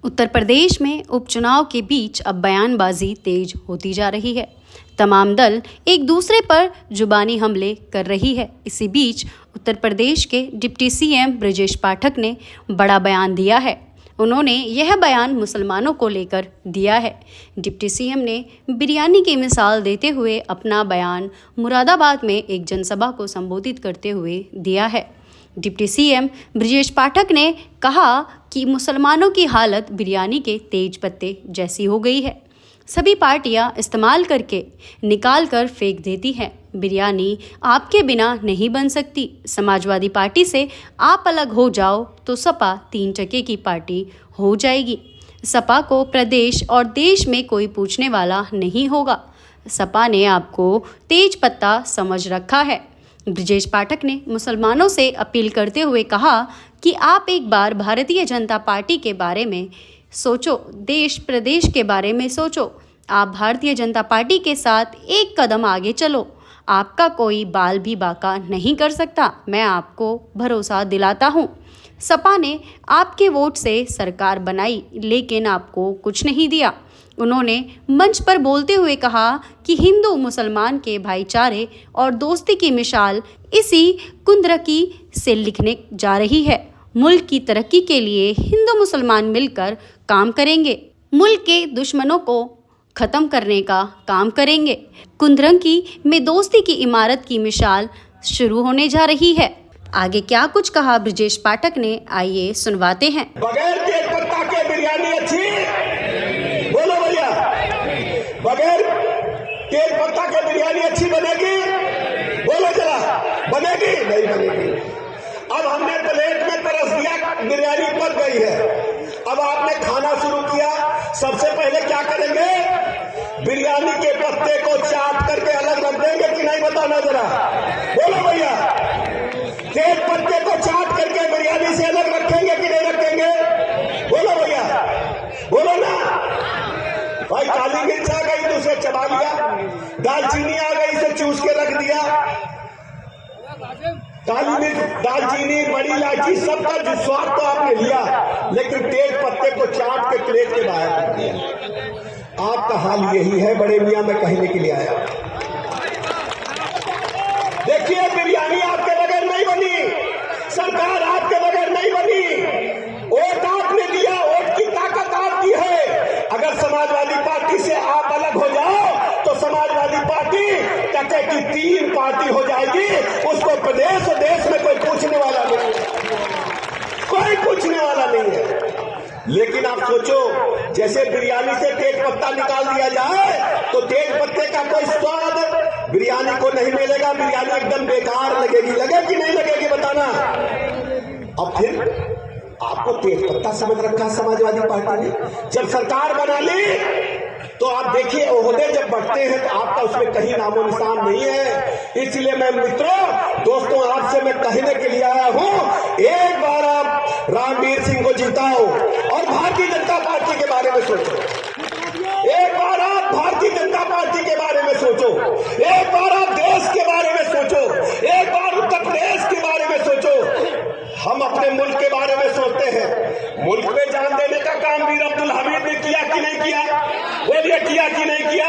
उत्तर प्रदेश में उपचुनाव के बीच अब बयानबाजी तेज होती जा रही है। तमाम दल एक दूसरे पर जुबानी हमले कर रही है। इसी बीच उत्तर प्रदेश के डिप्टी सीएम ब्रजेश पाठक ने बड़ा बयान दिया है। उन्होंने यह बयान मुसलमानों को लेकर दिया है। डिप्टी सीएम ने बिरयानी की मिसाल देते हुए अपना बयान मुरादाबाद में एक जनसभा को संबोधित करते हुए दिया है। डिप्टी सीएम ब्रजेश पाठक ने कहा कि मुसलमानों की हालत बिरयानी के तेज पत्ते जैसी हो गई है। सभी पार्टियां इस्तेमाल करके निकाल कर फेंक देती हैं। बिरयानी आपके बिना नहीं बन सकती। समाजवादी पार्टी से आप अलग हो जाओ तो सपा 3 टके की पार्टी हो जाएगी। सपा को प्रदेश और देश में कोई पूछने वाला नहीं होगा। सपा ने आपको तेज पत्ता समझ रखा है। ब्रजेश पाठक ने मुसलमानों से अपील करते हुए कहा कि आप एक बार भारतीय जनता पार्टी के बारे में सोचो, देश प्रदेश के बारे में सोचो। आप भारतीय जनता पार्टी के साथ एक कदम आगे चलो। आपका कोई बाल भी बाका नहीं कर सकता। मैं आपको भरोसा दिलाता हूँ। सपा ने आपके वोट से सरकार बनाई लेकिन आपको कुछ नहीं दिया। उन्होंने मंच पर बोलते हुए कहा कि हिंदू मुसलमान के भाईचारे और दोस्ती की मिसाल इसी कुंद्रकी से लिखने जा रही है। मुल्क की तरक्की के लिए हिंदू मुसलमान मिलकर काम करेंगे। मुल्क के दुश्मनों को खत्म करने का काम करेंगे। कुंद्रकी में दोस्ती की इमारत की मिसाल शुरू होने जा रही है। आगे क्या कुछ कहा ब्रजेश पाठक ने, आइए सुनवाते हैं। बगैर तेज पत्ता के बिरयानी अच्छी, बोलो भैया, बगैर तेज पत्ता के बिरयानी अच्छी बनेगी? बोलो जरा, बनेगी? नहीं बनेगी। अब हमने प्लेट में तरस दिया, बिरयानी पक गई है। अब आपने खाना शुरू किया, सबसे पहले क्या करेंगे? बिरयानी के पत्ते को चाट करके अलग रख देंगे कि नहीं, बताना जरा, बोलो भैया। तेज पत्ते को चाट करके बिरयानी से अलग रखेंगे कि नहीं रखेंगे? बोलो भैया, बोलो ना भाई। काली मिर्च आ गई तो उसे चबा लिया, दालचीनी आ गई इसे चूस के रख दिया। काली मिर्च, दालचीनी, बड़ी इलायची, सबका जो स्वाद तो आपने लिया, लेकिन तेज पत्ते को चाट के प्लेट के बाहर रख दिया। आपका हाल यही है बड़े मियां, मैं कहने के लिए आया। देखिए, बिरयानी आपके बगैर नहीं बनी, सरकार आपके बगैर नहीं बनी। वोट आपने दिया, वोट की ताकत आपकी है। अगर समाजवादी पार्टी से आप अलग हो जाओ तो समाजवादी पार्टी टके की 3 पार्टी हो जाएगी। उसको प्रदेश और देश में कोई पूछने वाला नहीं है, कोई पूछने वाला नहीं है। लेकिन आप सोचो, जैसे बिरयानी से तेज पत्ता निकाल दिया जाए तो तेज पत्ते का कोई स्वाद बिरयानी को नहीं मिलेगा। बिरयानी एकदम बेकार लगेगी। लगेगी नहीं लगेगी, बताना। अब फिर आपको तेज पत्ता समझ रखा समाजवादी पार्टी ने। जब सरकार बना ली तो आप देखिए, ओहदे जब बढ़ते हैं तो आपका उसमें कहीं नामो निशान नहीं है। इसलिए मैं मित्रों, दोस्तों, आपसे मैं कहने के लिए आया हूं, एक बार आप रामवीर सिंह को जिताओ और भारतीय जनता पार्टी के बारे में सोचो। एक बार आप भारतीय जनता पार्टी के बारे में सोचो। एक बार आप देश के बारे में सोचो। एक बार उत्तर प्रदेश के बारे में सोचो। हम अपने मुल्क के बारे में सोचते हैं। मुल्क में जान देने का काम वीर अब्दुल हमीद ने किया कि नहीं किया? बोलिए, किया कि नहीं किया?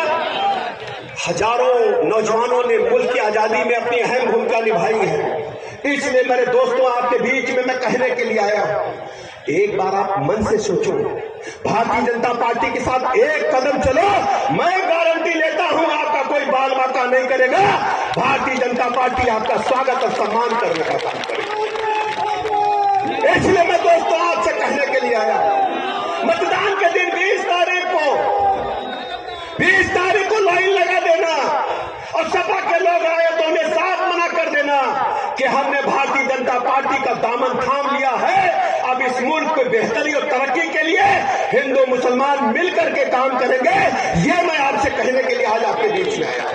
हजारों नौजवानों ने मुल्क की आजादी में अपनी अहम भूमिका निभाई है। इसलिए मेरे दोस्तों, आपके बीच में मैं कहने के लिए आया हूं, एक बार आप मन से सोचो, भारतीय जनता पार्टी के साथ एक कदम चलो। मैं गारंटी लेता हूं आपका कोई बाल बाका नहीं करेगा। भारतीय जनता पार्टी आपका स्वागत और सम्मान करने का काम करेगी। इसलिए मैं दोस्तों आपसे कहने के लिए आया, मतदान के दिन 20 तारीख को लाइन लगा देना और सपा के लोग आए तो उन्हें साफ मना कर देना कि हमने भारतीय जनता पार्टी का दामन थाम लिया है। अब इस मुल्क को बेहतरी और तरक्की के लिए हिंदू मुसलमान मिलकर के काम करेंगे। ये मैं आपसे कहने के लिए आज आपके बीच में आया।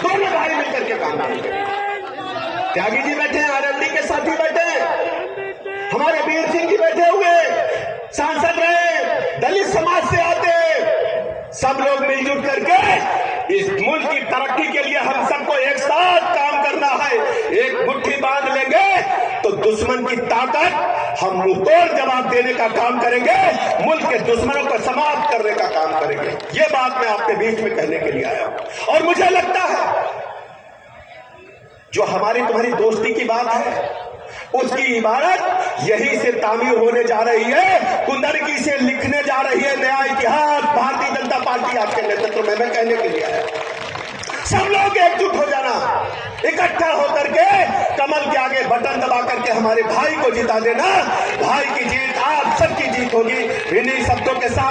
दोनों भाई मिलकर के काम करेंगे। त्यागी जी बैठे हैं, आरएलडी के साथी बैठे हैं, हमारे वीर सिंह जी बैठे हुए, सांसद रहे, दलित समाज से आते, सब लोग मिलजुल करके इस मुल्क की तरक्की के लिए हम सबको एक साथ काम करना है। एक मुट्ठी बांध लेंगे तो दुश्मन की ताकत हम मुंहतोड़ जवाब देने का काम करेंगे, मुल्क के दुश्मनों को समाप्त करने का काम करेंगे। ये बात मैं आपके बीच में कहने के लिए आया हूं। और मुझे लगता है जो हमारी तुम्हारी दोस्ती की बात है, उसकी इबारत यही से तामीर होने जा रही है, कुंदरकी से लिखने जा रही है नया इतिहास। भारतीय जनता पार्टी आपके नेतृत्व में मैं कहने के लिए आया। सब लोग एकजुट हो जाना, इकट्ठा होकर के कमल के आगे बटन दबा करके हमारे भाई को जिता देना। भाई की जीत आप सबकी जीत होगी। इन्हीं शब्दों के साथ